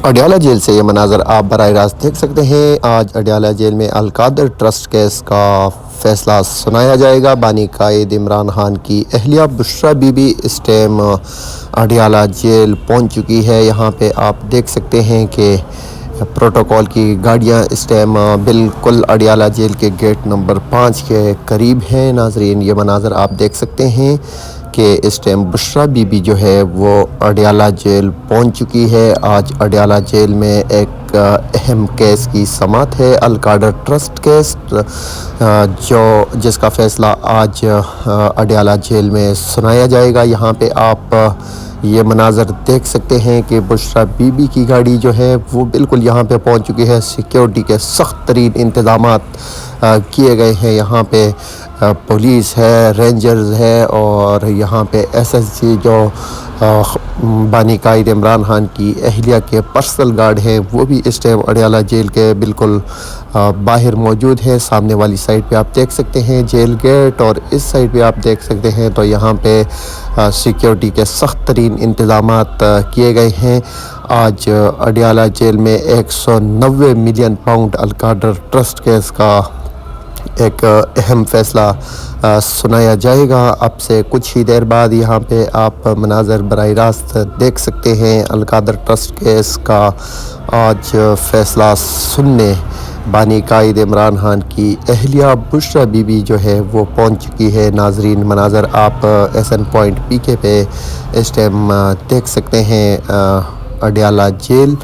Adiala jail سے یہ مناظر آپ براہ راست دیکھ سکتے ہیں۔ آج اڈیالہ جیل میں القادر ٹرسٹ کیس کا فیصلہ سنایا جائے گا۔ بانی قائد عمران خان کی اہلیہ بشریٰ بی بی اس ٹائم اڈیالہ جیل پہنچ چکی ہے۔ یہاں پہ آپ دیکھ سکتے ہیں کہ پروٹوکول کی گاڑیاں اس ٹائم بالکل اڈیالہ جیل کے گیٹ نمبر 5 کے قریب ہیں۔ ناظرین، یہ مناظر آپ دیکھ سکتے ہیں کہ اس ٹائم بشریٰ بی بی جو ہے وہ اڈیالہ جیل پہنچ چکی ہے۔ آج اڈیالہ جیل میں ایک اہم کیس کی سماعت ہے، القادر ٹرسٹ کیس، جس کا فیصلہ آج اڈیالہ جیل میں سنایا جائے گا۔ یہاں پہ آپ یہ مناظر دیکھ سکتے ہیں کہ بشریٰ بی بی کی گاڑی جو ہے وہ بالکل یہاں پہ پہنچ چکی ہے۔ سیکیورٹی کے سخت ترین انتظامات کیے گئے ہیں۔ یہاں پہ پولیس ہے، رینجرز ہے، اور یہاں پہ ایس ایس جی جو بانی قائد عمران خان کی اہلیہ کے پرسنل گارڈ ہیں وہ بھی اس ٹائم اڈیالہ جیل کے بالکل باہر موجود ہیں۔ سامنے والی سائڈ پہ آپ دیکھ سکتے ہیں جیل گیٹ، اور اس سائڈ پہ آپ دیکھ سکتے ہیں تو یہاں پہ سیکیورٹی کے سخت ترین انتظامات کیے گئے ہیں۔ آج اڈیالہ جیل میں 190 ملین پاؤنڈ القادر ٹرسٹ کیس کا ایک اہم فیصلہ سنایا جائے گا۔ اب سے کچھ ہی دیر بعد یہاں پہ آپ مناظر براہ راست دیکھ سکتے ہیں۔ القادر ٹرسٹ کیس کا آج فیصلہ سننے بانی قائد عمران خان کی اہلیہ بشریٰ بی بی جو ہے وہ پہنچ چکی ہے۔ ناظرین، مناظر آپ ایس این پوائنٹ پی کے پہ اس ٹائم دیکھ سکتے ہیں۔ اڈیالہ جیل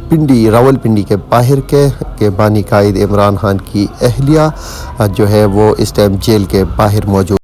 پنڈی، راول پنڈی کے باہر کے بانی قائد عمران خان کی اہلیہ جو ہے وہ اس ٹائم جیل کے باہر موجود